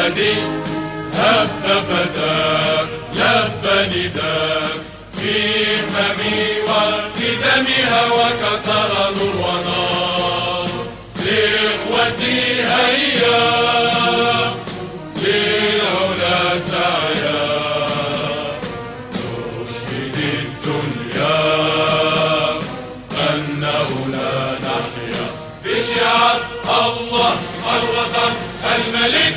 بلدي هب فتاك لب نداك في فمي وفي دمي هواك ترى نور ونار لإخوتي هيا للعلا سعيا نشهد الدنيا أنه لا نحيا بشعب الله الوطن الملك.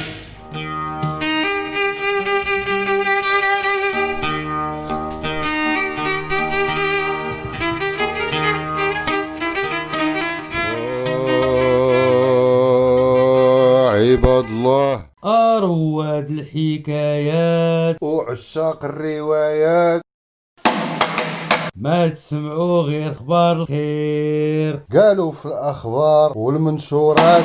عباد الله، رواد الحكايات وعشاق الروايات، ما تسمعوا غير اخبار الخير. قالوا في الاخبار والمنشورات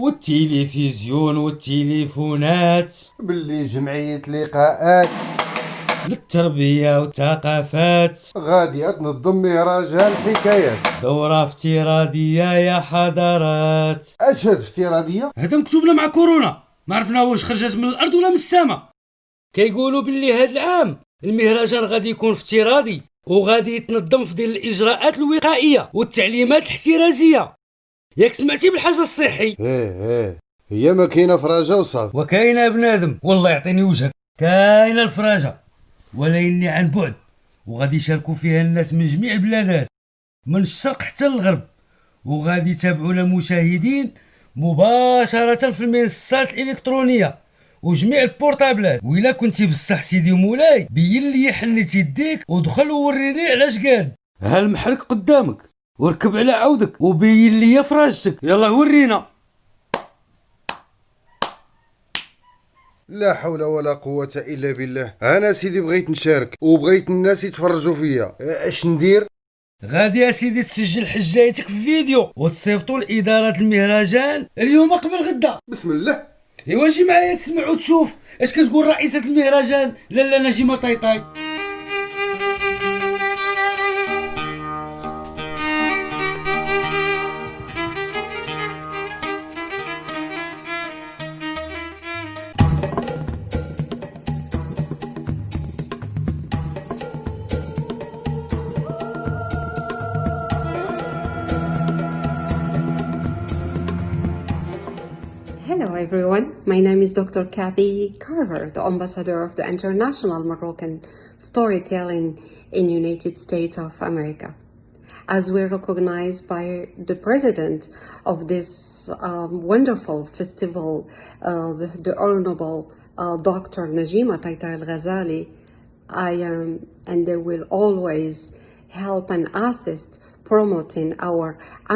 والتلفزيون والتليفونات باللي جمعية لقاءات للتربية والثقافات غادية تنظم مهرجان الحكايات. دورة افتراضية يا حضرات. اشهد افتراضية؟ هذا مكتوبنا مع كورونا، ما عرفنا واش خرجت من الارض ولا من السماء. كيقولوا باللي هذا العام المهرجان غادي يكون افتراضي وغادي يتنظم في ديال الاجراءات الوقائيه والتعليمات الاحترازيه. ياك سمعتي بالحجر الصحي؟ ايه هي ما كاينه فراجه وصافي. وكاينه بنادم، والله يعطيني وجهك، كاينه الفراجه ولكن عن بعد، وغادي يشاركوا فيها الناس من جميع البلادات من الشرق حتى للغرب، وغادي يتابعونا مشاهدين مباشره في المنصات الالكترونيه وجميع البورتابلات. وإلا كنتي بصح سيدي مولاي بين لي حنيت يديك ودخل ووريني علاش قاد. ها المحرك قدامك وركب على عودك وبين لي فراجتك، يلا ورينا. لا حول ولا قوة الا بالله. انا سيدي بغيت نشارك وبغيت الناس يتفرجوا فيا، اش ندير؟ غادي يا سيدي تسجل حجايتك في فيديو وتصيفطوا لإدارة المهرجان اليوم قبل غدا. بسم الله. ايوا جي معايا تسمع وتشوف اش كتقول رئيسة المهرجان لاله نجيمة طيطاي. Hello everyone, my name is Dr. Kathy Carver, the ambassador of the International Moroccan Storytelling in United States of America. As we're recognized by the president of this wonderful festival, the Honorable Dr. Najima Tayta Al-Ghazali, I am and they will always help and assist promoting our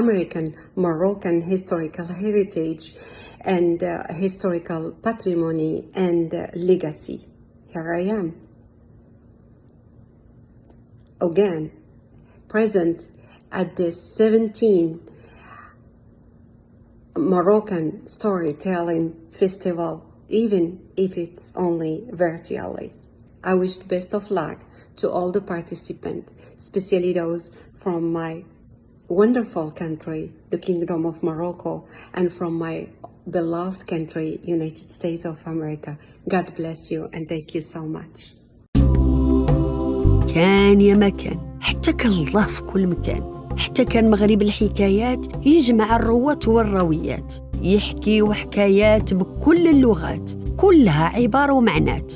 American Moroccan historical heritage and historical patrimony and legacy. Here I am. Again, present at this 17th Moroccan Storytelling Festival, even if it's only virtually. I wish the best of luck to all the participants, especially those from my wonderful country, the Kingdom of Morocco, and from my beloved country, United States of America. God bless you and thank you so much. كان يا مكان، حتى كان الله في كل مكان، حتى كان مغرب الحكايات يجمع الرواة والراويات، يحكي وحكايات بكل اللغات، كلها عبارة ومعنات.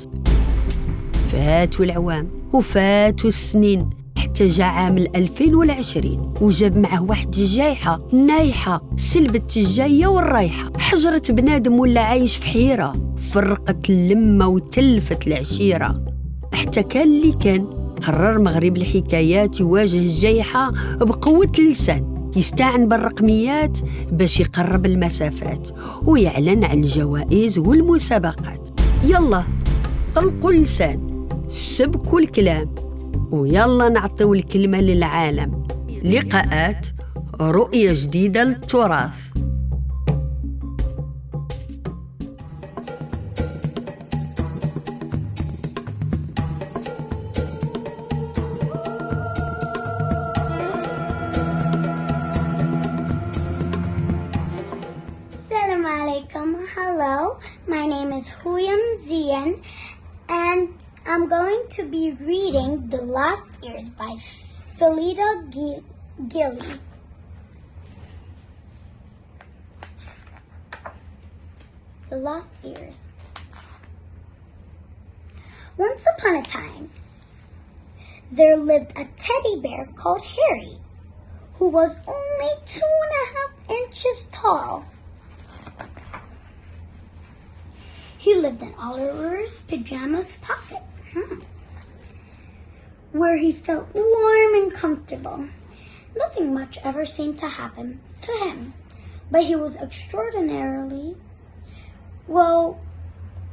فاتوا العوام وفاتوا السنين حتى جا عام 2020 وجاب معه واحد الجايحة نايحة سلبت الجاية والرايحة، حجرت بنادم ولا عايش في حيرة، فرقت اللمة وتلفت العشيرة. حتى كان اللي كان قرر مغرب الحكايات يواجه الجايحة بقوة اللسان، يستعن بالرقميات باش يقرب المسافات ويعلن عن الجوائز والمسابقات. يلا طلقوا اللسان، سبكوا الكلام، ويلا نعطيو الكلمة للعالم. لقاءات، رؤية جديدة للتراث. Assalamu alaikum. Hello, my name is Huyam Zian, and I'm going to be reading The Lost Years by Philida Gilly. The Lost Years. Once upon a time, there lived a teddy bear called Harry, who was only 2.5 inches tall. He lived in Oliver's pajamas pocket, where he felt warm and comfortable. Nothing much ever seemed to happen to him, but he was extraordinarily well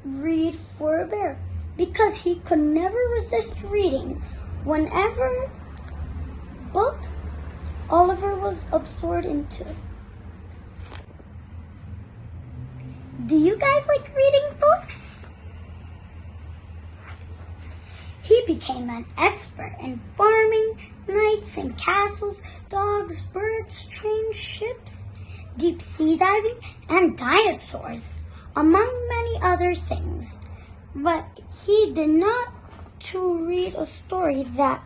read for a bear, because he could never resist reading whenever book Oliver was absorbed into. Do you guys like reading books? He became an expert in farming, knights and castles, dogs, birds, trains, ships, deep sea diving, and dinosaurs, among many other things. But he did not to read a story that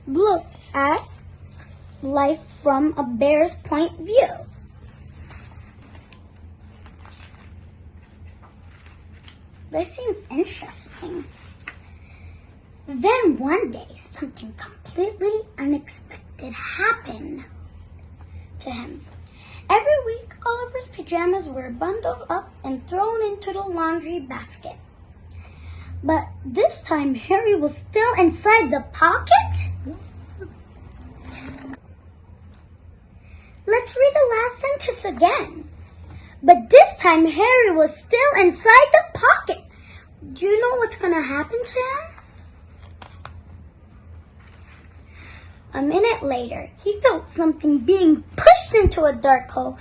looked at life from a bear's point of view. This seems interesting. Then one day, something completely unexpected happened to him. Every week, Oliver's pajamas were bundled up and thrown into the laundry basket. But this time, Harry was still inside the pocket? Let's read the last sentence again. But this time, Harry was still inside the pocket. Do you know what's going to happen to him? A minute later, he felt something being pushed into a dark hole,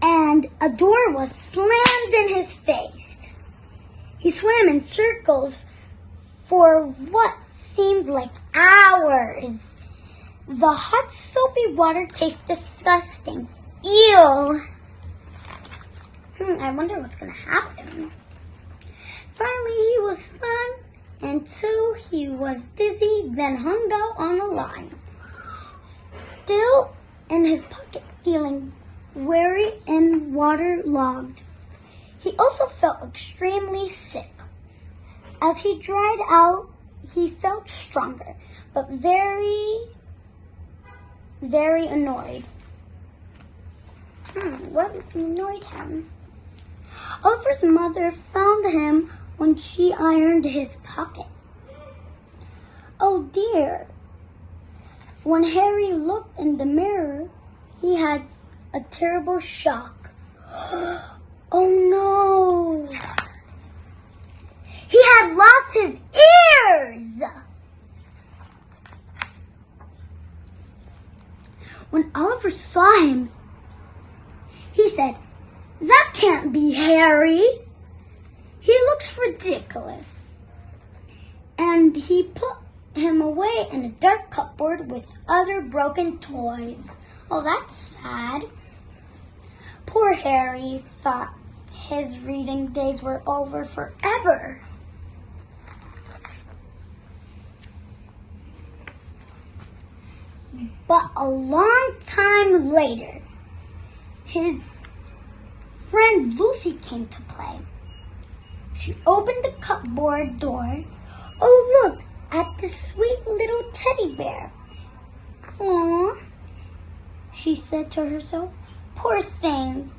and a door was slammed in his face. He swam in circles for what seemed like hours. The hot, soapy water tasted disgusting. Ew! I wonder what's going to happen. Finally, he was spun until he was dizzy, then hung out on a line, still in his pocket, feeling weary and waterlogged. He also felt extremely sick. As he dried out, he felt stronger, but very, very annoyed. What annoyed him? Oliver's mother found him when she ironed his pocket. Oh dear. When Harry looked in the mirror, he had a terrible shock. Oh no! He had lost his ears! When Oliver saw him, he said, "That can't be Harry. He looks ridiculous." And he put him away in a dark cupboard with other broken toys. Oh, that's sad. Poor Harry thought his reading days were over forever. But a long time later, his friend Lucy came to play. She opened the cupboard door. Oh, look at the sweet little teddy bear. Aww, she said to herself. Poor thing.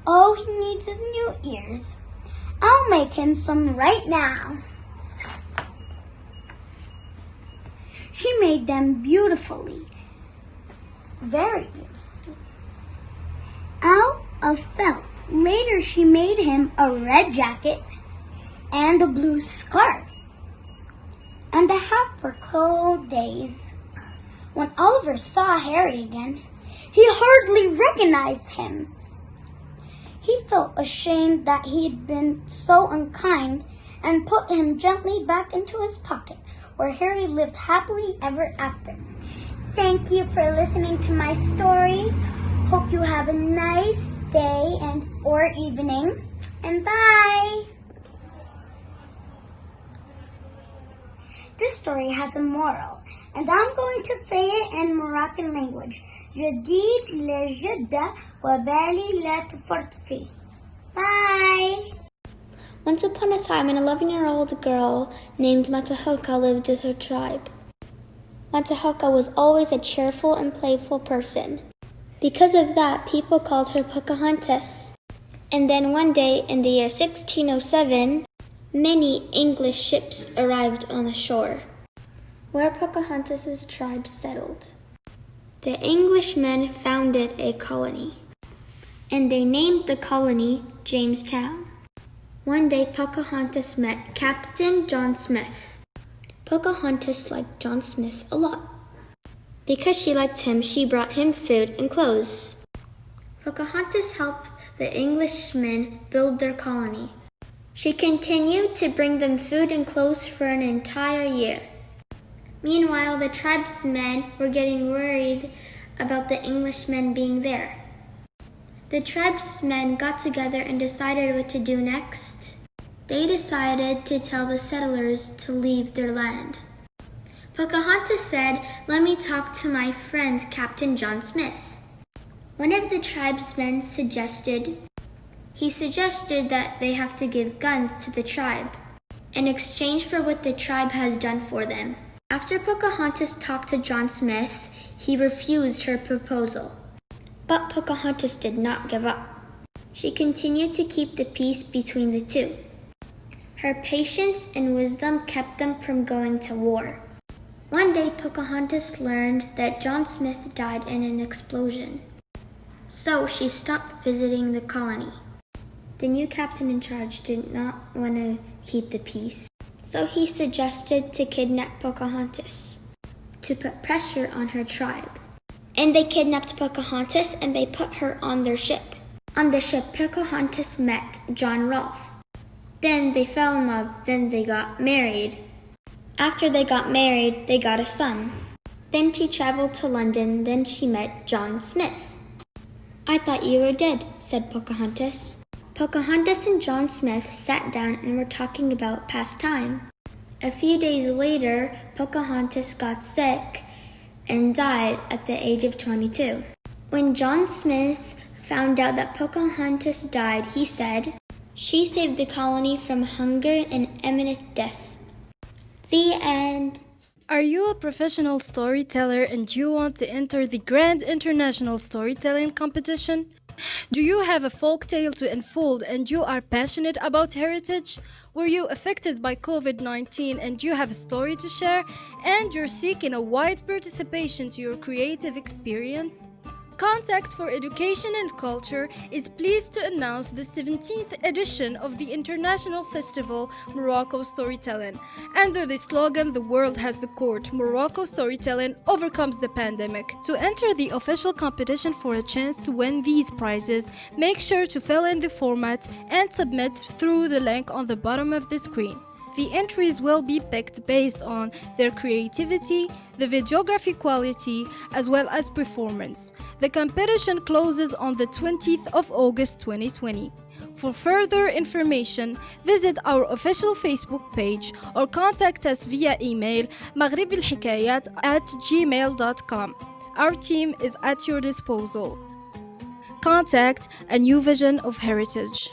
All he needs is new ears. I'll make him some right now. She made them beautifully. Very beautiful. Out of felt. Later she made him a red jacket and a blue scarf and a hat for cold days. When Oliver saw Harry again, he hardly recognized him. He felt ashamed that he had been so unkind and put him gently back into his pocket, where Harry lived happily ever after. Thank you for listening to my story. Hope you have a nice day or evening. and bye. This story has a moral, and I'm going to say it in Moroccan language. جديد لجدة وبالي لا تفرط فيه. Bye. Once upon a time, an 11-year-old girl named Matahoka lived with her tribe. Matahoka was always a cheerful and playful person. Because of that, people called her Pocahontas. And then one day, in the year 1607, many English ships arrived on the shore, where Pocahontas' tribe settled. The Englishmen founded a colony, and they named the colony Jamestown. One day, Pocahontas met Captain John Smith. Pocahontas liked John Smith a lot. Because she liked him, she brought him food and clothes. Pocahontas helped the Englishmen build their colony. She continued to bring them food and clothes for an entire year. Meanwhile, the tribesmen were getting worried about the Englishmen being there. The tribesmen got together and decided what to do next. They decided to tell the settlers to leave their land. Pocahontas said, "Let me talk to my friend Captain John Smith." One of the tribesmen suggested that they have to give guns to the tribe in exchange for what the tribe has done for them. After Pocahontas talked to John Smith, he refused her proposal. But Pocahontas did not give up. She continued to keep the peace between the two. Her patience and wisdom kept them from going to war. One day, Pocahontas learned that John Smith died in an explosion. So she stopped visiting the colony. The new captain in charge did not want to keep the peace, so he suggested to kidnap Pocahontas to put pressure on her tribe. And they kidnapped Pocahontas and they put her on their ship. On the ship, Pocahontas met John Rolfe. Then they fell in love, then they got married. After they got married, they got a son. Then she traveled to London, then she met John Smith. "I thought you were dead," said Pocahontas. Pocahontas and John Smith sat down and were talking about past time. A few days later, Pocahontas got sick and died at the age of 22. When John Smith found out that Pocahontas died, he said, "She saved the colony from hunger and imminent death." The end. Are you a professional storyteller and you want to enter the Grand International Storytelling Competition? Do you have a folk tale to unfold and you are passionate about heritage? Were you affected by COVID-19 and you have a story to share and you're seeking a wide participation to your creative experience? Contact for Education and Culture is pleased to announce the 17th edition of the International Festival Morocco Storytelling. Under the slogan, "The world has the court, Morocco Storytelling overcomes the pandemic." To enter the official competition for a chance to win these prizes, make sure to fill in the format and submit through the link on the bottom of the screen. The entries will be picked based on their creativity, the videography quality, as well as performance. The competition closes on the 20th of August 2020. For further information, visit our official Facebook page or contact us via email مغرب@gmail.com. Our team is at your disposal. Contact a new vision of heritage.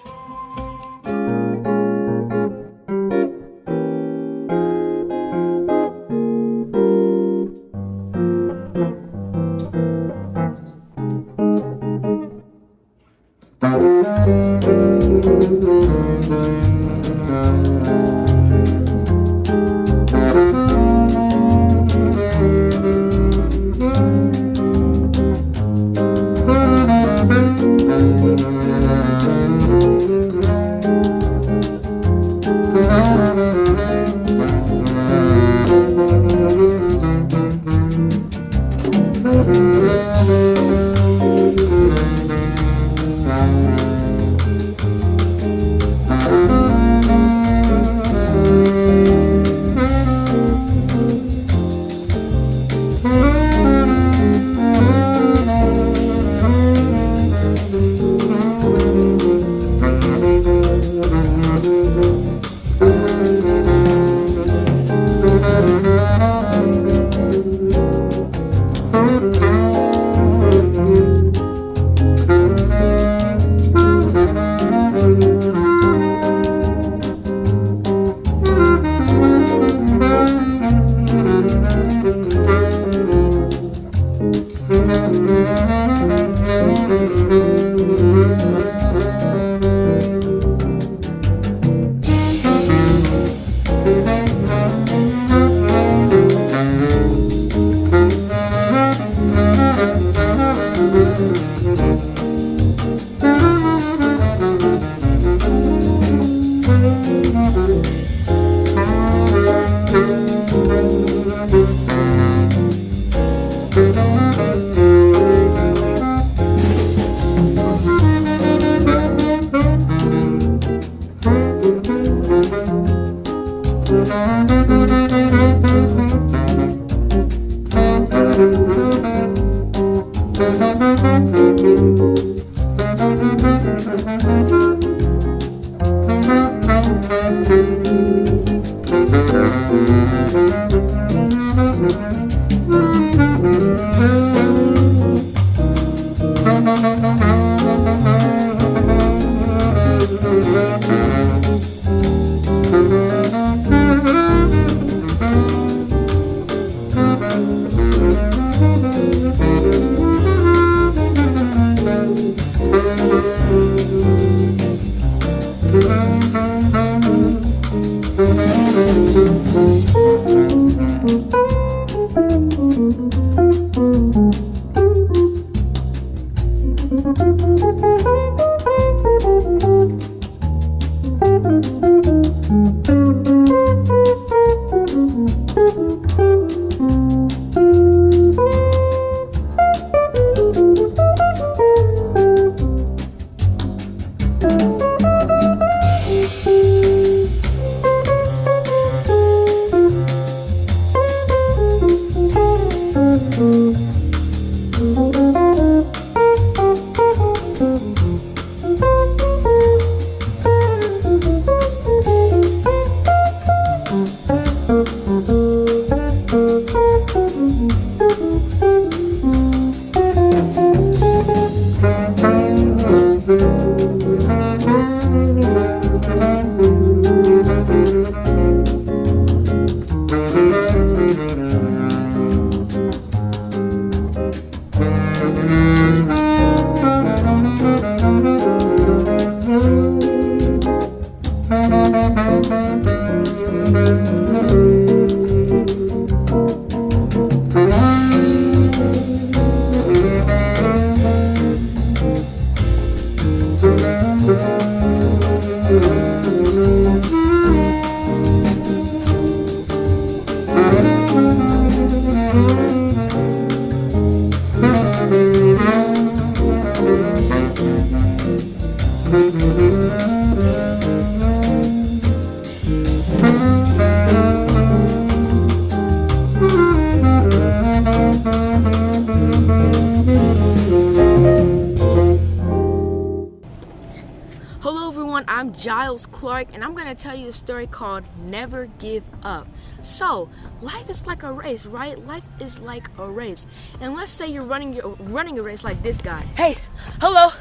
Hello everyone, I'm Giles Clark and I'm going to tell you a story called Never Give Up. So, life is like a race, right? Life is like a race. And let's say you're running a race like this guy. Hey, hello!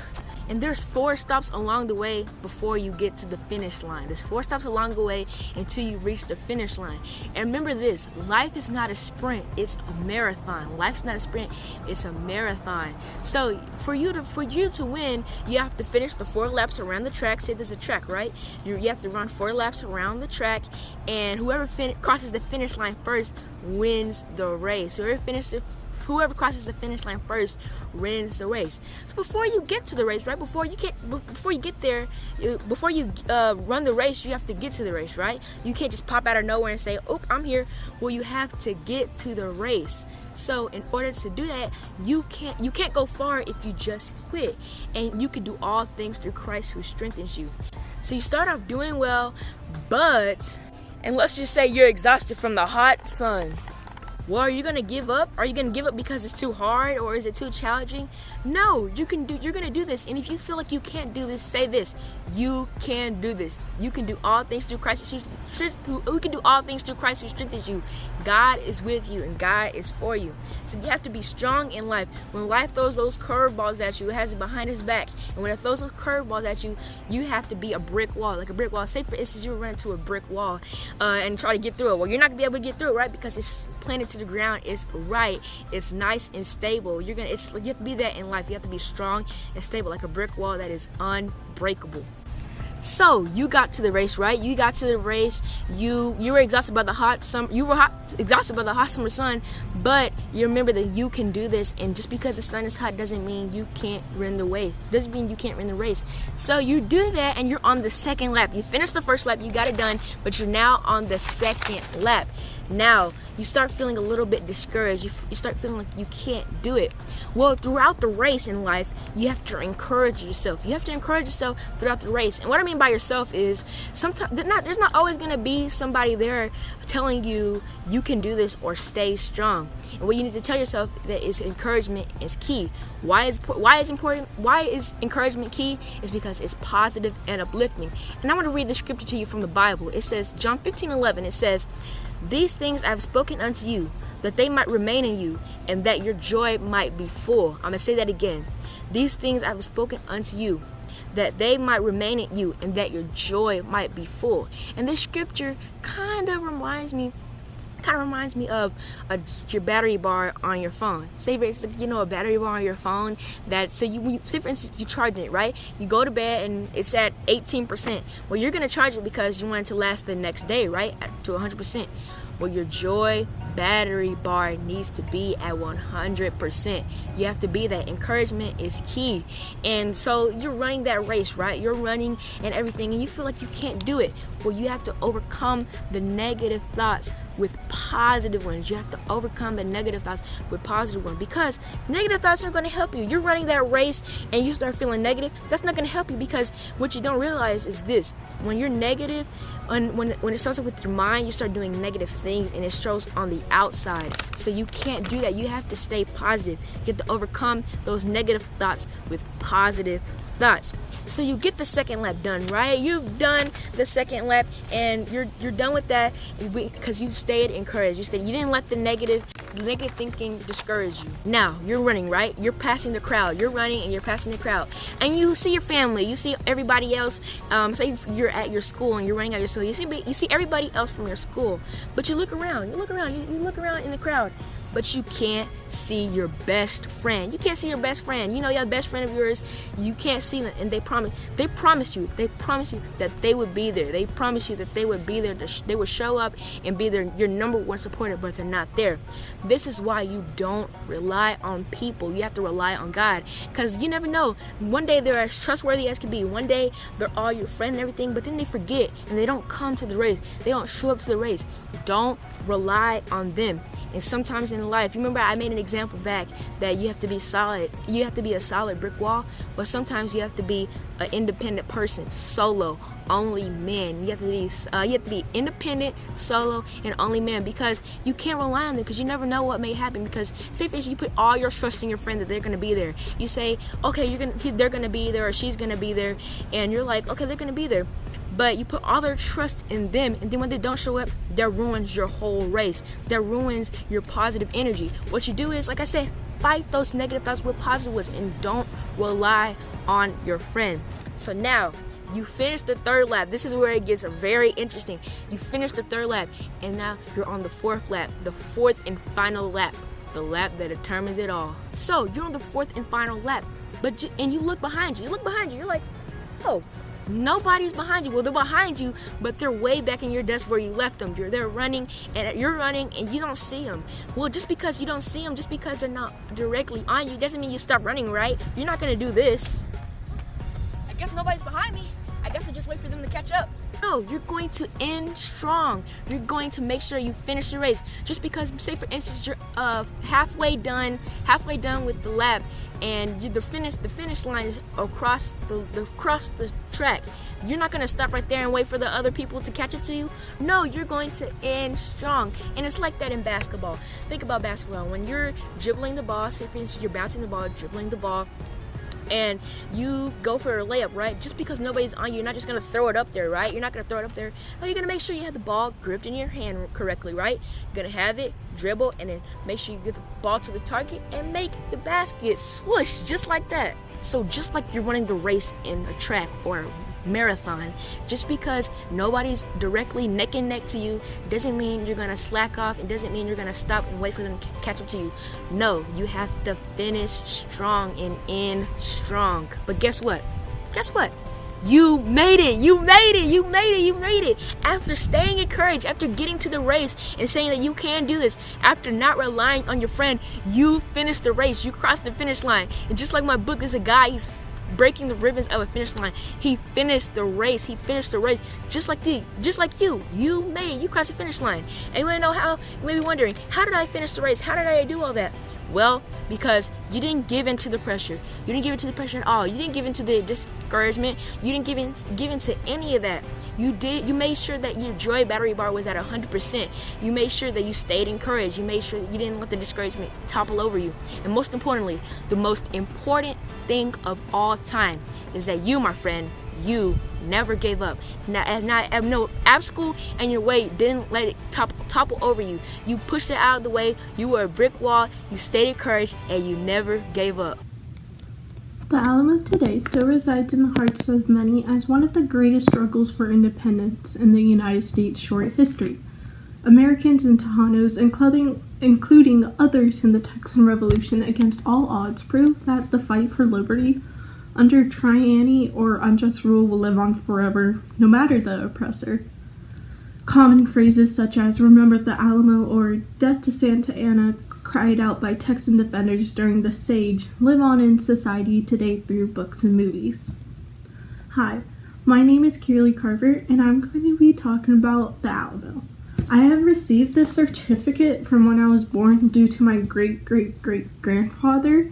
And there's 4 stops along the way before you get to the finish line. There's 4 stops along the way until you reach the finish line. And remember this, life is not a sprint, it's a marathon. Life's not a sprint, it's a marathon. So for you to win, you have to finish the 4 laps around the track. Say there's a track, right? You have to run 4 laps around the track, and whoever crosses the finish line first wins the race. Whoever crosses the finish line first wins the race. So before you get to the race, right? Before you get there, before you run the race, you have to get to the race, right? You can't just pop out of nowhere and say, "Oh, I'm here." Well, you have to get to the race. So in order to do that, you can't go far if you just quit. And you can do all things through Christ who strengthens you. So you start off doing well, and let's just say you're exhausted from the hot sun. Well, are you gonna give up? Are you gonna give up because it's too hard or is it too challenging? No, you're gonna do this. And if you feel like you can't do this, say this: you can do this. You can do all things through Christ who can do all things through Christ who strengthens you. God is with you and God is for you. So you have to be strong in life. When life throws those curveballs at you, it has it behind its back. And when it throws those curveballs at you, you have to be a brick wall, like a brick wall. Say for instance, you run into a brick wall and try to get through it. Well, you're not gonna be able to get through it, right? Because it's planted to the ground is right. It's nice and stable. You have to be that in life. You have to be strong and stable, like a brick wall that is unbreakable. So you got to the race, right? You got to the race. You were exhausted by the hot summer. Exhausted by the hot summer sun, but you remember that you can do this. And just because the sun is hot doesn't mean you can't run the race. Doesn't mean you can't run the race. So you do that, and you're on the second lap. You finished the first lap, you got it done, but you're now on the second lap. Now you start feeling a little bit discouraged. You start feeling like you can't do it. Well, throughout the race in life, you have to encourage yourself. You have to encourage yourself throughout the race. And what I mean by yourself is sometimes there's not always going to be somebody there telling you you can do this or stay strong. And what you need to tell yourself that is encouragement is key. Why is encouragement key? Is because it's positive and uplifting. And I want to read the scripture to you from the Bible. It says, John 15:11, it says, "These things I have spoken unto you, that they might remain in you, and that your joy might be full." I'm going to say that again. "These things I have spoken unto you, that they might remain in you, and that your joy might be full." And this scripture kind of reminds me of your battery bar on your phone. Say, a battery bar on your phone say for instance, you charge it, right? You go to bed and it's at 18%. Well, you're going to charge it because you want it to last the next day, right? To 100%. Well, your joy battery bar needs to be at 100%. You have to be that. Encouragement is key. And so you're running that race, right? You're running and everything, and you feel like you can't do it. Well, you have to overcome the negative thoughts with positive ones. You have to overcome the negative thoughts with positive ones, because negative thoughts are going to help you. You're running that race and you start feeling negative. That's not going to help you, because what you don't realize is this: when you're negative, and when it starts with your mind, you start doing negative things and it shows on the outside. So you can't do that. You have to stay positive. You have to overcome those negative thoughts with positive thoughts. So you get the second lap done, right? You've done the second lap and you're done with that because you stayed encouraged. You didn't let the negative thinking discourage you. Now you're running, right? You're passing the crowd. You're running and you're passing the crowd, and you see your family. You see everybody else. Say you're at your school and you're running out your school. You see everybody else from your school, but you look around. You look around in the crowd, but you can't see your best friend. You can't see your best friend. You know, your best friend of yours, you can't see them, and they promised you that they would be there. They promised you that they would be there. They would show up and be there, your number one supporter, but they're not there. This is why you don't rely on people. You have to rely on God, because you never know. One day they're as trustworthy as can be. One day they're all your friend and everything, but then they forget and they don't come to the race. They don't show up to the race. Don't rely on them. And sometimes in life, you remember I made an example back that you have to be solid. You have to be a solid brick wall, but sometimes you have to be an independent person, solo, only man. You have to be independent, solo, and only man, because you can't rely on them, because you never know what may happen. Because say for instance, you put all your trust in your friend that they're gonna be there. You say, okay, they're gonna be there, or she's gonna be there, and you're like, okay, they're gonna be there. But you put all their trust in them, and then when they don't show up, that ruins your whole race. That ruins your positive energy. What you do is, like I said, fight those negative thoughts with positive ones, and don't rely on your friend. So now, you finished the third lap. This is where it gets very interesting. You finished the third lap, and now you're on the fourth lap, the fourth and final lap, the lap that determines it all. So you're on the fourth and final lap, and you look behind you. You're like, oh, nobody's behind you. Well, they're behind you, but they're way back in your desk where you left them. They're running, and you're running, and you don't see them. Well, just because you don't see them, just because they're not directly on you, doesn't mean you stop running, right? You're not gonna do this. I guess nobody's behind me. I guess I just wait for them to catch up. No, you're going to end strong. You're going to make sure you finish the race. Just because, say for instance, you're halfway done with the lap, and the finish line is across the track. You're not gonna stop right there and wait for the other people to catch up to you. No, you're going to end strong. And it's like that in basketball. Think about basketball. When you're dribbling the ball, say for instance, you're bouncing the ball, dribbling the ball, and you go for a layup, right? Just because nobody's on you, you're not just gonna throw it up there, right? You're not gonna throw it up there. No, you're gonna make sure you have the ball gripped in your hand correctly, right? You're gonna have it, dribble, and then make sure you get the ball to the target and make the basket swoosh, just like that. So just like you're running the race in a track or marathon. Just because nobody's directly neck and neck to you doesn't mean you're gonna slack off. It doesn't mean you're gonna stop and wait for them to catch up to you. No, you have to finish strong and end strong. But guess what? You made it. After staying encouraged, after getting to the race and saying that you can do this, after not relying on your friend, you finished the race. You crossed the finish line. And just like my book, there's a guy, he's breaking the ribbons of a finish line. He finished the race. Just like you. You made it. You crossed the finish line. And you want to know how? You may be wondering, how did I finish the race? How did I do all that? Well, because you didn't give in to the pressure. You didn't give in to the pressure at all. You didn't give in to the discouragement. You didn't give in to any of that. You made sure that your joy battery bar was at 100%. You made sure that you stayed encouraged. You made sure that you didn't let the discouragement topple over you. And most importantly, the most important thing of all time is that you, my friend, you never gave up. No obstacle in your way didn't let it topple over you. You pushed it out of the way. You were a brick wall. You stayed encouraged, and you never gave up. The Alamo today still resides in the hearts of many as one of the greatest struggles for independence in the United States' short history. Americans and Tejanos, including others in the Texan Revolution against all odds, proved that the fight for liberty under tyranny or unjust rule will live on forever, no matter the oppressor. Common phrases such as "Remember the Alamo" or "Death to Santa Anna," cried out by Texan defenders during the siege, live on in society today through books and movies. Hi, my name is Keely Carver, and I'm going to be talking about the Alamo. I have received this certificate from when I was born due to my great-great-great-grandfather,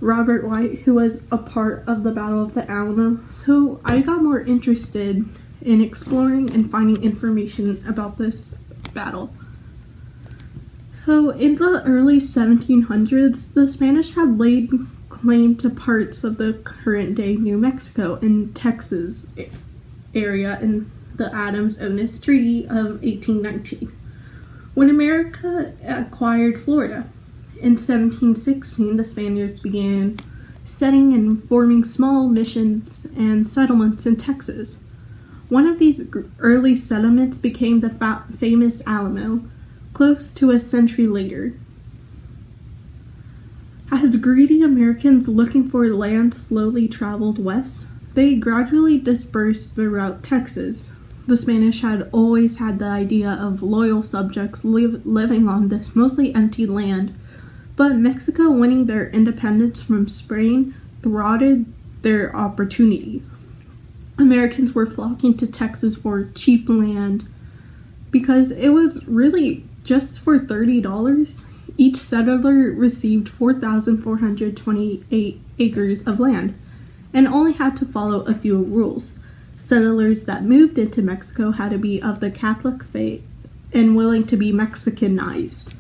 Robert White, who was a part of the Battle of the Alamo, so I got more interested in exploring and finding information about this battle. So in the early 1700s, the Spanish had laid claim to parts of the current-day New Mexico and Texas area in the Adams-Onis Treaty of 1819, when America acquired Florida. In 1716, the Spaniards began setting and forming small missions and settlements in Texas. One of these early settlements became the famous Alamo, close to a century later. As greedy Americans looking for land slowly traveled west, they gradually dispersed throughout Texas. The Spanish had always had the idea of loyal subjects living on this mostly empty land, but Mexico winning their independence from Spain thwarted their opportunity. Americans were flocking to Texas for cheap land because it was really just for $30. Each settler received 4,428 acres of land and only had to follow a few rules. Settlers that moved into Mexico had to be of the Catholic faith and willing to be Mexicanized.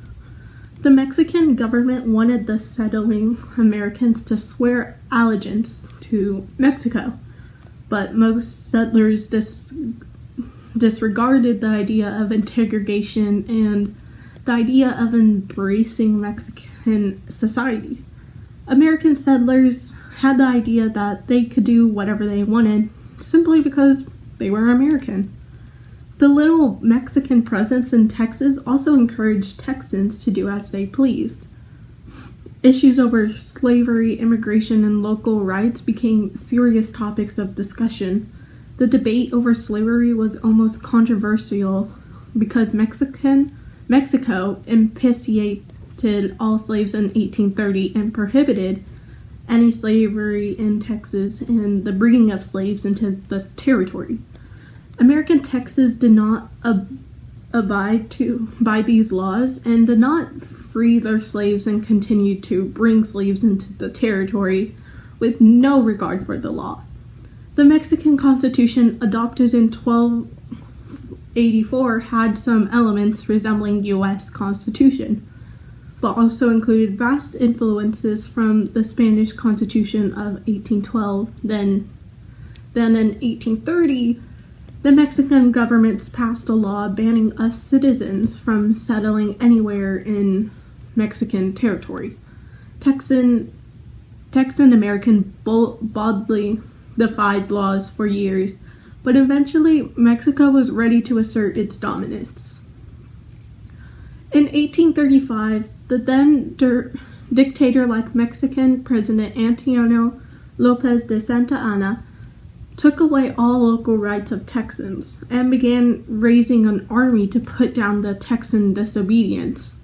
The Mexican government wanted the settling Americans to swear allegiance to Mexico, but most settlers disregarded the idea of integration and the idea of embracing Mexican society. American settlers had the idea that they could do whatever they wanted simply because they were American. The little Mexican presence in Texas also encouraged Texans to do as they pleased. Issues over slavery, immigration, and local rights became serious topics of discussion. The debate over slavery was almost controversial because Mexico imposited all slaves in 1830 and prohibited any slavery in Texas and the bringing of slaves into the territory. American Texas did not abide by these laws and did not free their slaves and continued to bring slaves into the territory with no regard for the law. The Mexican Constitution, adopted in 1284, had some elements resembling U.S. Constitution, but also included vast influences from the Spanish Constitution of 1812. Then in 1830, the Mexican government passed a law banning us citizens from settling anywhere in Mexican territory. Texan American boldly defied laws for years, but eventually Mexico was ready to assert its dominance. In 1835, the then dictator-like Mexican President Antonio Lopez de Santa Anna took away all local rights of Texans and began raising an army to put down the Texan disobedience.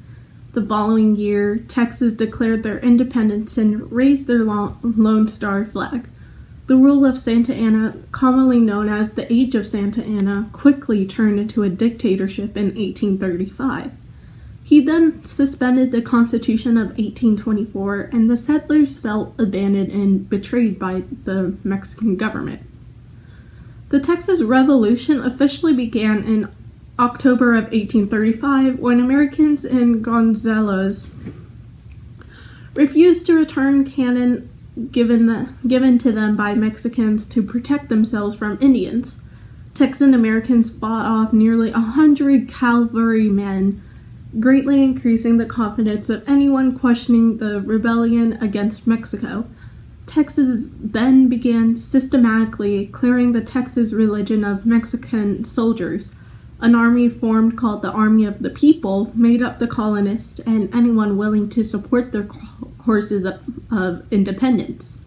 The following year, Texas declared their independence and raised their Lone Star flag. The rule of Santa Anna, commonly known as the Age of Santa Anna, quickly turned into a dictatorship in 1835. He then suspended the Constitution of 1824, and the settlers felt abandoned and betrayed by the Mexican government. The Texas Revolution officially began in October of 1835 when Americans in Gonzales refused to return cannon given to them by Mexicans to protect themselves from Indians. Texan Americans fought off nearly 100 cavalrymen, greatly increasing the confidence of anyone questioning the rebellion against Mexico. Texas then began systematically clearing the Texas religion of Mexican soldiers. An army formed called the Army of the People made up the colonists and anyone willing to support their courses of independence.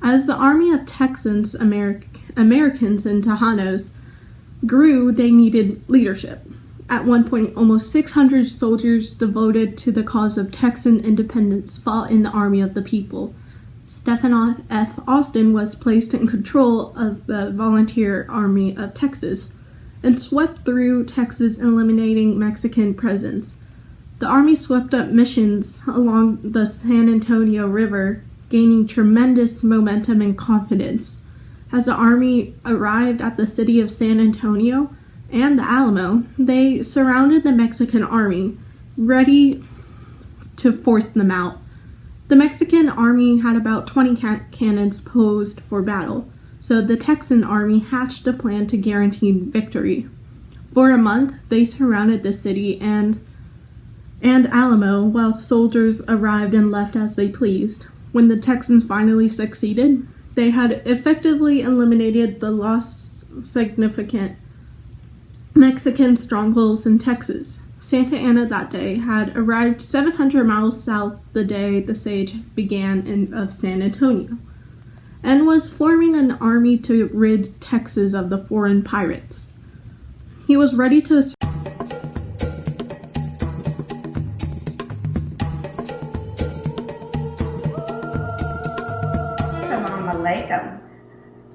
As the army of Texans, Americans, and Tejanos grew, they needed leadership. At one point, almost 600 soldiers devoted to the cause of Texan independence fought in the Army of the People. Stephen F. Austin was placed in control of the Volunteer Army of Texas and swept through Texas, eliminating Mexican presence. The army swept up missions along the San Antonio River, gaining tremendous momentum and confidence. As the army arrived at the city of San Antonio and the Alamo, they surrounded the Mexican army, ready to force them out. The Mexican army had about 20 cannons posed for battle, so the Texan army hatched a plan to guarantee victory. For a month, they surrounded the city and Alamo while soldiers arrived and left as they pleased. When the Texans finally succeeded, they had effectively eliminated the lost significant Mexican strongholds in Texas. Santa Anna that day had arrived 700 miles south the day the siege began of San Antonio, and was forming an army to rid Texas of the foreign pirates. He was ready to Assalamu alaikum.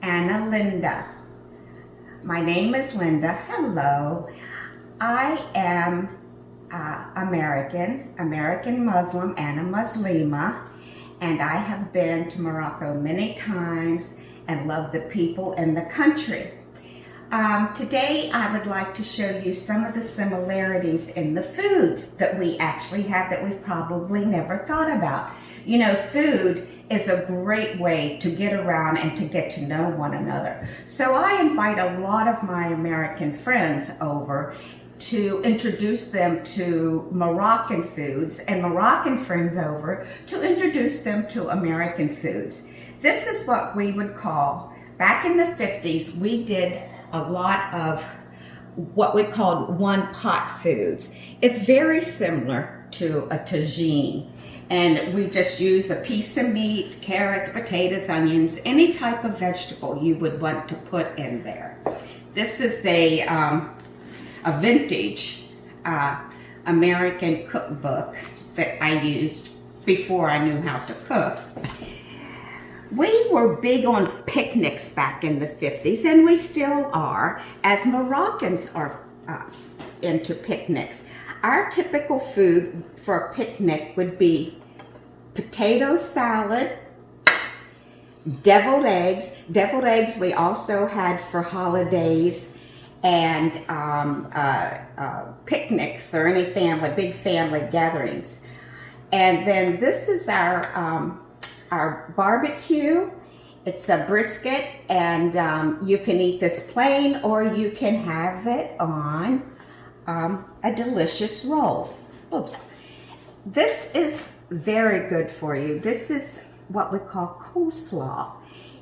Anna Linda. My name is Linda. Hello. I am American Muslim and a Muslima, and I have been to Morocco many times and love the people and the country. Today I would like to show you some of the similarities in the foods that we actually have that we've probably never thought about. You know, food is a great way to get around and to get to know one another. So I invite a lot of my American friends over to introduce them to Moroccan foods, and Moroccan friends over to introduce them to American foods. This is what we would call, back in the 50s, we did a lot of what we called one-pot foods. It's very similar to a tagine, and we just use a piece of meat, carrots, potatoes, onions, any type of vegetable you would want to put in there. This is a vintage American cookbook that I used before I knew how to cook. We were big on picnics back in the 50s, and we still are, as Moroccans are into picnics. Our typical food for a picnic would be potato salad, deviled eggs. Deviled eggs we also had for holidays and picnics or any big family gatherings. And then this is our barbecue. It's a brisket, and you can eat this plain or you can have it on a delicious roll. Oops. This is very good for you. This is what we call coleslaw.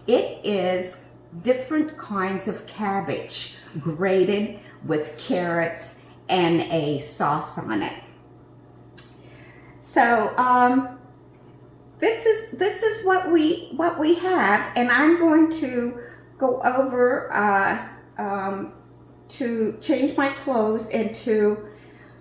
It is different kinds of cabbage grated with carrots and a sauce on it. So this is what we have, and I'm going to go over to change my clothes into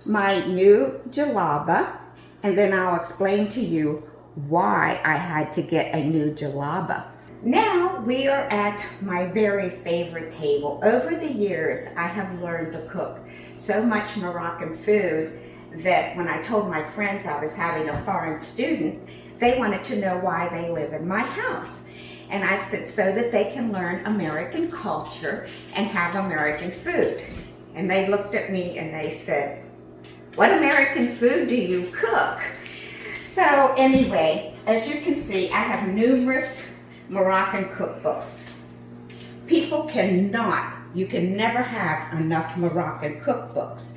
my new jalaba, and then I'll explain to you why I had to get a new jalaba. Now we are at my very favorite table. Over the years, I have learned to cook so much Moroccan food that when I told my friends I was having a foreign student, they wanted to know why they live in my house. And I said, so that they can learn American culture and have American food. And they looked at me and they said, what American food do you cook? So anyway, as you can see, I have numerous Moroccan cookbooks. You can never have enough Moroccan cookbooks.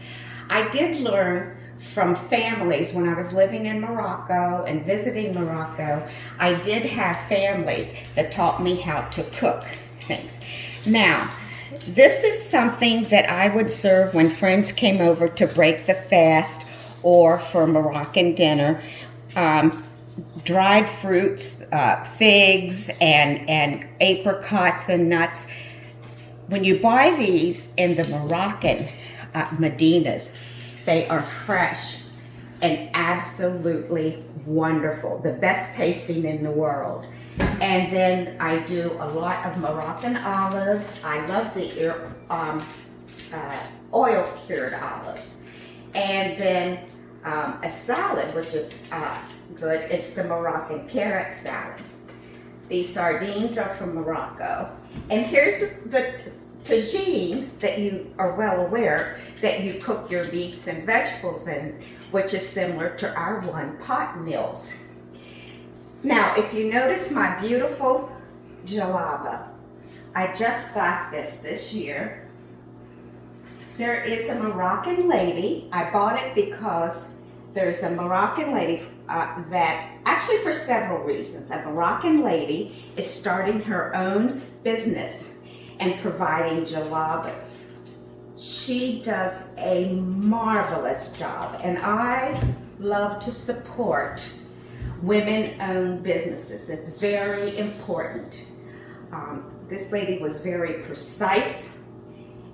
I did learn from families when I was living in Morocco and visiting Morocco. I did have families that taught me how to cook things. Now, this is something that I would serve when friends came over to break the fast or for Moroccan dinner. Dried fruits, figs and apricots and nuts. When you buy these in the Moroccan Medinas, they are fresh and absolutely wonderful, the best tasting in the world. And then I do a lot of Moroccan olives. I love the oil cured olives. And then a salad, which is good. It's the Moroccan carrot salad. These sardines are from Morocco. And here's the tagine that you are well aware that you cook your meats and vegetables in, which is similar to our one-pot meals. Now, if you notice my beautiful jalaba, I just got this year. There is a Moroccan lady. I bought it because there's a Moroccan lady that, actually for several reasons, a Moroccan lady is starting her own business and providing jalabas. She does a marvelous job, and I love to support women-owned businesses. It's very important. This lady was very precise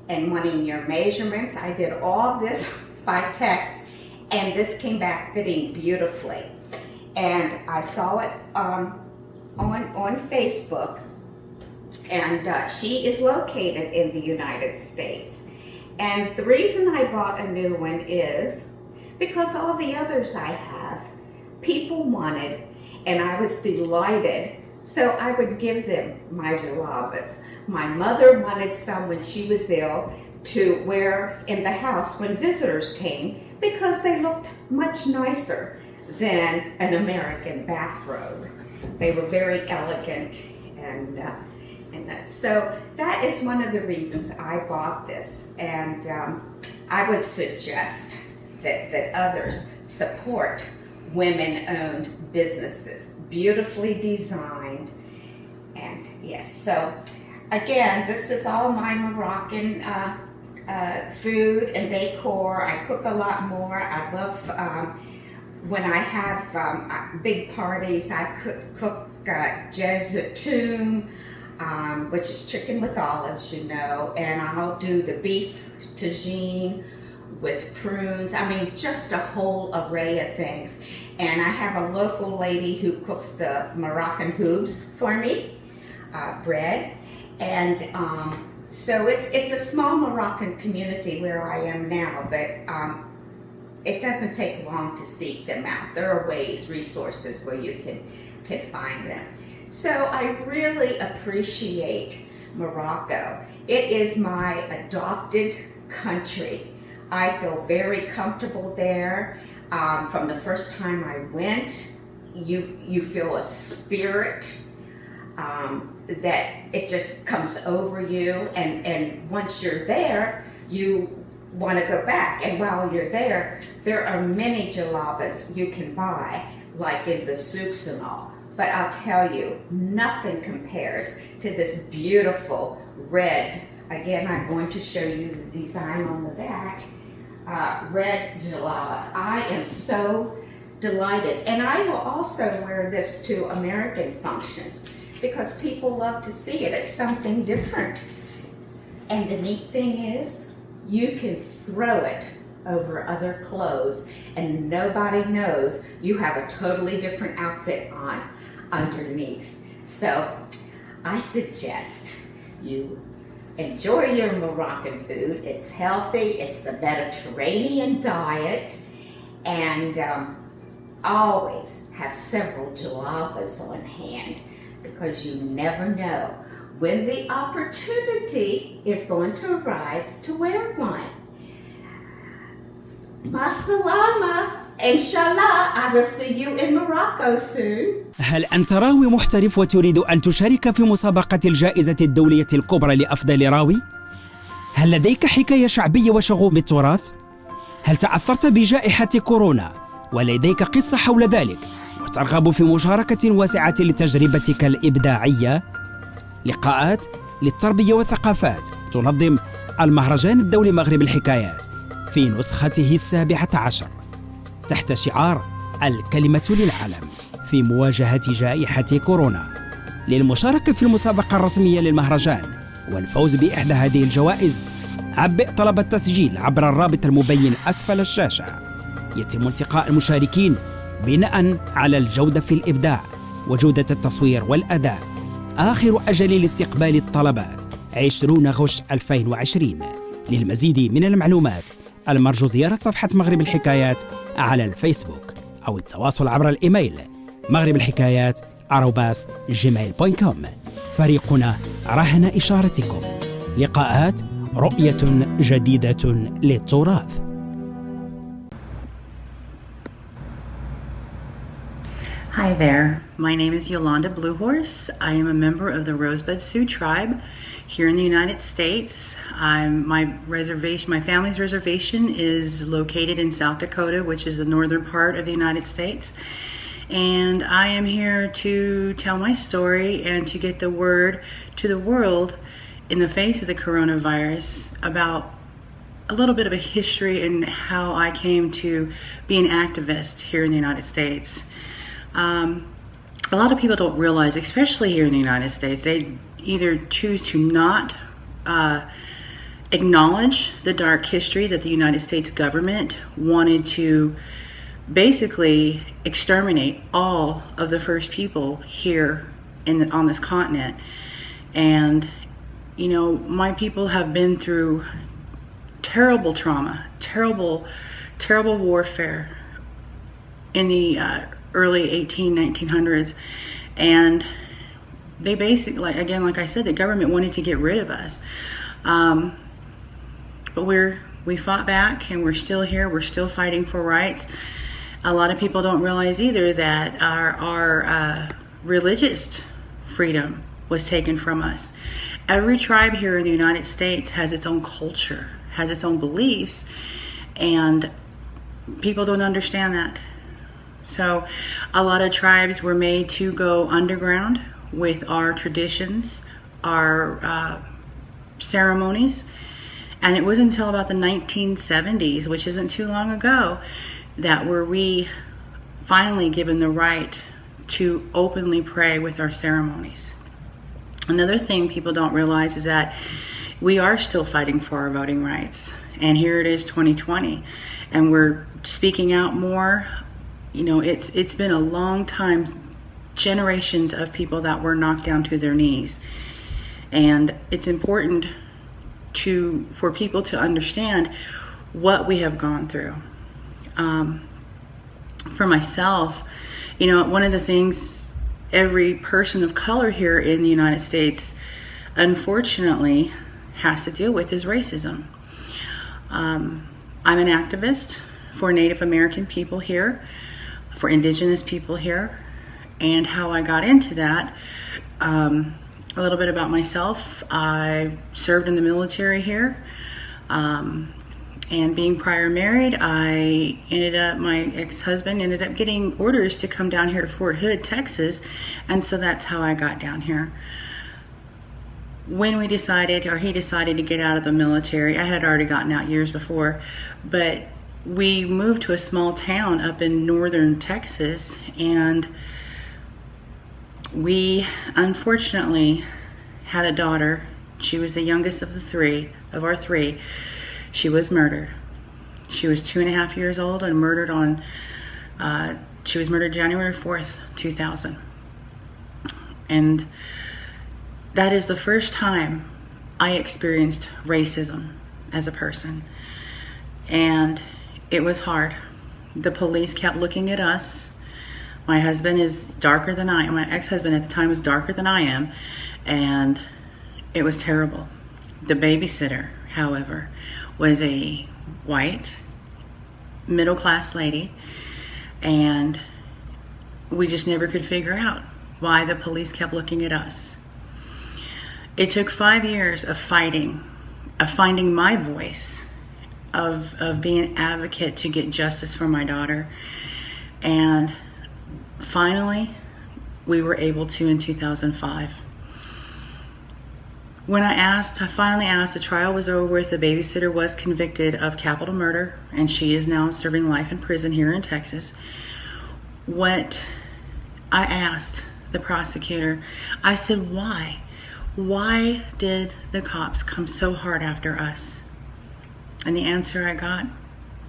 in wanting your measurements. I did all this by text, and this came back fitting beautifully. And I saw it on Facebook, and she is located in the United States. And the reason I bought a new one is because all the others I have, people wanted, and I was delighted, so I would give them my jalabas. My mother wanted some when she was ill to wear in the house when visitors came because they looked much nicer than an American bathrobe. They were very elegant, and so that is one of the reasons I bought this. And I would suggest that others support women-owned businesses, beautifully designed. And yes, so again, this is all my Moroccan food and decor. I cook a lot more. I love when I have big parties, I cook jazzoum, which is chicken with olives, you know, and I'll do the beef tagine with prunes. I mean, just a whole array of things. And I have a local lady who cooks the Moroccan houbs for me, bread. And so it's a small Moroccan community where I am now, but it doesn't take long to seek them out. There are ways, resources where you can find them. So I really appreciate Morocco. It is my adopted country. I feel very comfortable there. From the first time I went, you feel a spirit that it just comes over you, and once you're there, you want to go back. And while you're there are many jalabas you can buy, like in the souks and all. but I'll tell you, nothing compares to this beautiful red. Again, I'm going to show you the design on the back. Red jalaba. I am so delighted. And I will also wear this to American functions because people love to see it. It's something different. And the neat thing is, you can throw it over other clothes and nobody knows you have a totally different outfit on underneath. So I suggest you enjoy your Moroccan food. It's healthy, it's the Mediterranean diet, and always have several jalabas on hand because you never know when the opportunity is going to arise to wear one. Masalama. Inshallah, I will see you in Morocco soon. هل أنت راوي محترف وتريد أن تشارك في مسابقة الجائزة الدولية الكبرى لأفضل راوي؟ هل لديك حكاية شعبية وشغوف بالتراث؟ هل تعثرت بجائحة كورونا ولديك قصة حول ذلك وترغب في مشاركة واسعة لتجربتك الإبداعية؟ لقاءات للتربية والثقافات تنظم المهرجان الدولي مغرب الحكايات في نسخته 17 تحت شعار الكلمة للعالم في مواجهة جائحة كورونا. للمشاركة في المسابقة الرسمية للمهرجان والفوز بإحدى هذه الجوائز عبئ طلب التسجيل عبر الرابط المبين أسفل الشاشة. يتم انتقاء المشاركين بناء على الجودة في الإبداع وجودة التصوير والأداء. آخر أجل لاستقبال الطلبات 20 غش 2020. للمزيد من المعلومات المرجو زيارة صفحة مغرب الحكايات على الفيسبوك أو التواصل عبر الإيميل maghribelhikayat@gmail.com. فريقنا رهن إشارتكم. لقاءات رؤية جديدة للتراث. Hi there, my name is Yolanda Bluehorse. I am a member of the Rosebud Sioux tribe here in the United States. My family's reservation is located in South Dakota, which is the northern part of the United States. And I am here to tell my story and to get the word to the world in the face of the coronavirus about a little bit of a history and how I came to be an activist here in the United States. A lot of people don't realize, especially here in the United States, they either choose to not acknowledge the dark history that the United States government wanted to basically exterminate all of the first people here on this continent. And, you know, my people have been through terrible trauma, terrible warfare in the early 1900s, and they basically, like I said, the government wanted to get rid of us, but we fought back and we're still here. We're still fighting for rights. A lot of people don't realize either that our religious freedom was taken from us. Every tribe here in the United States has its own culture, has its own beliefs, and people don't understand that. So a lot of tribes were made to go underground with our traditions, our ceremonies, and it wasn't until about the 1970s, which isn't too long ago, that were we finally given the right to openly pray with our ceremonies. Another thing people don't realize is that we are still fighting for our voting rights, and here it is 2020, and we're speaking out more. You know, it's been a long time, generations of people that were knocked down to their knees, and it's important for people to understand what we have gone through. For myself, you know, one of the things every person of color here in the United States unfortunately has to deal with is racism. I'm an activist for Native American people here, for indigenous people here, and how I got into that. A little bit about myself. I served in the military here, And being prior married, my ex-husband ended up getting orders to come down here to Fort Hood, Texas, and so that's how I got down here. When he decided to get out of the military, I had already gotten out years before, but we moved to a small town up in northern Texas, and we unfortunately had a daughter. She was the youngest of our three. She was murdered. She was 2.5 years old and she was murdered January 4th, 2000. And that is the first time I experienced racism as a person. And it was hard. The police kept looking at us. My husband is darker than I am. My ex-husband at the time was darker than I am. And it was terrible. The babysitter, however, was a white, middle-class lady, and we just never could figure out why the police kept looking at us. It took 5 years of fighting, of finding my voice, of being an advocate to get justice for my daughter, and finally, we were able to in 2005. When I finally asked, the trial was over with, the babysitter was convicted of capital murder, and she is now serving life in prison here in Texas. What I asked the prosecutor, I said, why? Why did the cops come so hard after us? And the answer I got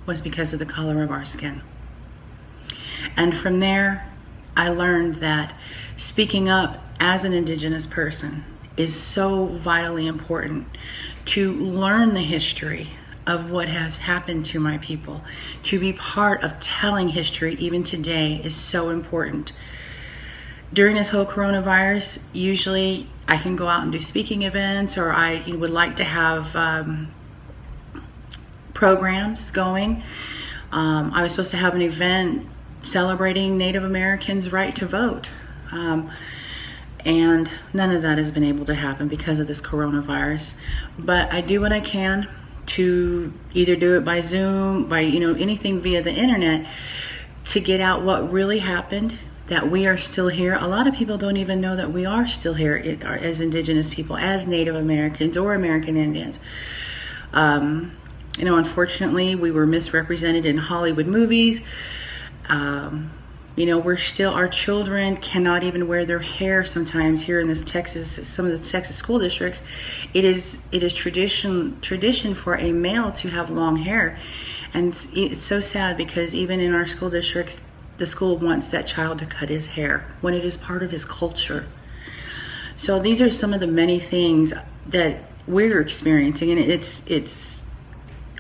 was because of the color of our skin. And from there, I learned that speaking up as an Indigenous person is so vitally important, to learn the history of what has happened to my people. To be part of telling history even today is so important. During this whole coronavirus, usually I can go out and do speaking events, or I would like to have programs going. I was supposed to have an event celebrating Native Americans' right to vote. And none of that has been able to happen because of this coronavirus. But I do what I can to either do it by Zoom, by anything via the internet, to get out what really happened, that we are still here. A lot of people don't even know that we are still here as Indigenous people, as Native Americans or American Indians. Unfortunately, we were misrepresented in Hollywood movies. Our children cannot even wear their hair sometimes here in some of the Texas school districts. It is tradition for a male to have long hair. And it's so sad because even in our school districts, the school wants that child to cut his hair when it is part of his culture. So these are some of the many things that we're experiencing, and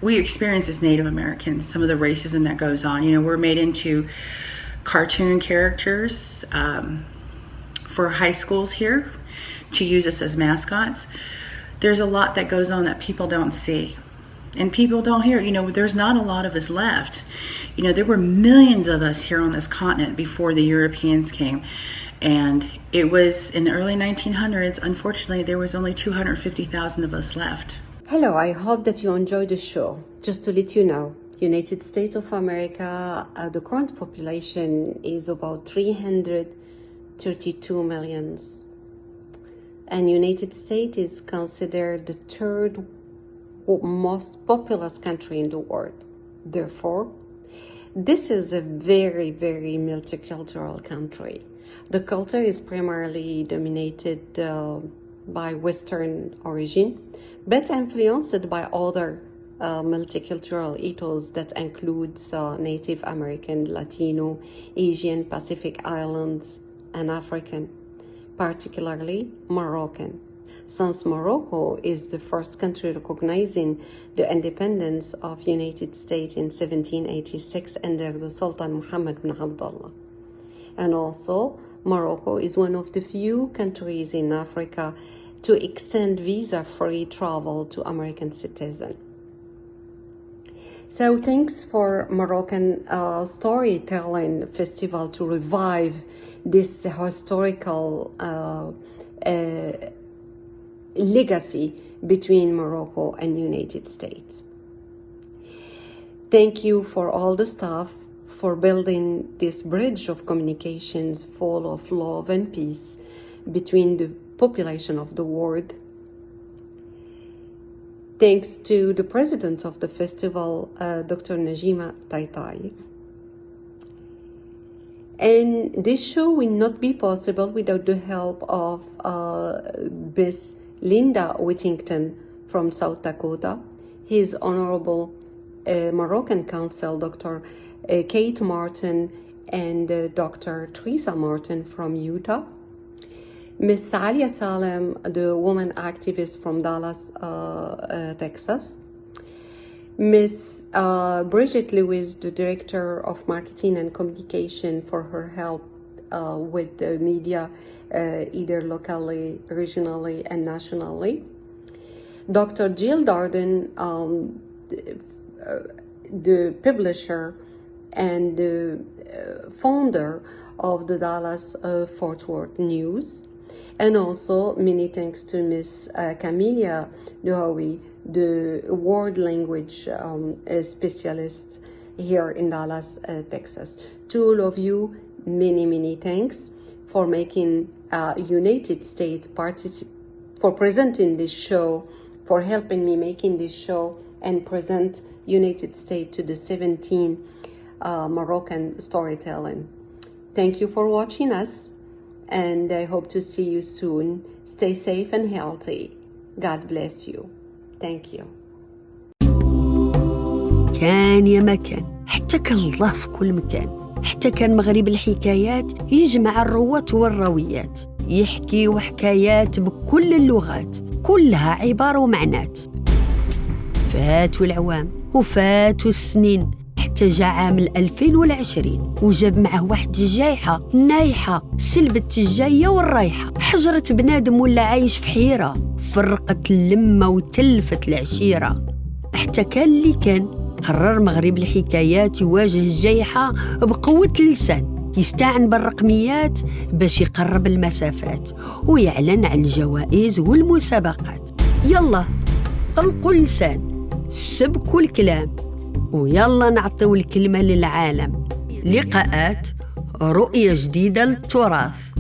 we experience as Native Americans some of the racism that goes on. We're made into cartoon characters for high schools here to use us as mascots. There's a lot that goes on that people don't see and people don't hear. There's not a lot of us left. There were millions of us here on this continent before the Europeans came, and it was in the early 1900s. Unfortunately, there was only 250,000 of us left. Hello, I hope that you enjoyed the show. Just to let you know, United States of America, the current population is about 332 million. And United States is considered the third most populous country in the world. Therefore, this is a very, very multicultural country. The culture is primarily dominated by Western origin, but influenced by other multicultural ethos that includes Native American, Latino, Asian, Pacific Islands, and African, particularly Moroccan. Since Morocco is the first country recognizing the independence of United States in 1786 under the Sultan Muhammad bin Abdullah. And also, Morocco is one of the few countries in Africa to extend visa-free travel to American citizens. So thanks for Moroccan Storytelling Festival to revive this historical legacy between Morocco and United States. Thank you for all the staff for building this bridge of communications full of love and peace between the population of the world. Thanks to the president of the festival, Dr. Najima Taitai. And this show will not be possible without the help of Miss Linda Whittington from South Dakota, His Honorable Moroccan Council, Dr. Kate Martin, and Dr. Teresa Martin from Utah, Miss Alia Salem, the woman activist from Dallas, Texas, Miss Bridget Lewis, the Director of Marketing and Communication, for her help with the media, either locally, regionally, and nationally. Dr. Jill Darden, the publisher and the founder of the Dallas Fort Worth News. And also many thanks to Miss Camilla Duhawi, the world language specialist here in Dallas, Texas. To all of you, many thanks for making United States for presenting this show, for helping me making this show and present United States to the 17 Moroccan storytelling. Thank you for watching us, and I hope to see you soon. Stay safe and healthy. God bless you. Thank you. كان يا مكان، حتى كان الله في كل مكان، حتى كان مغرب الحكايات يجمع الرواة والراويات، يحكي وحكايات بكل اللغات، كلها عبارة ومعنات. فاتوا العوام وفاتوا السنين، حتى جا عام 2020 وجاب معه واحد الجايحة نايحة سلبت الجاية والرايحة، حجرت بنادم ولا عايش في حيرة، فرقت اللمة وتلفت العشيرة. حتى كان اللي كان قرر مغرب الحكايات يواجه الجايحة بقوة اللسان، يستعن بالرقميات باش يقرب المسافات ويعلن عن الجوائز والمسابقات. يلا طلقوا اللسان، سبكوا الكلام، ويلا نعطيو الكلمة للعالم. لقاءات رؤية جديدة للتراث.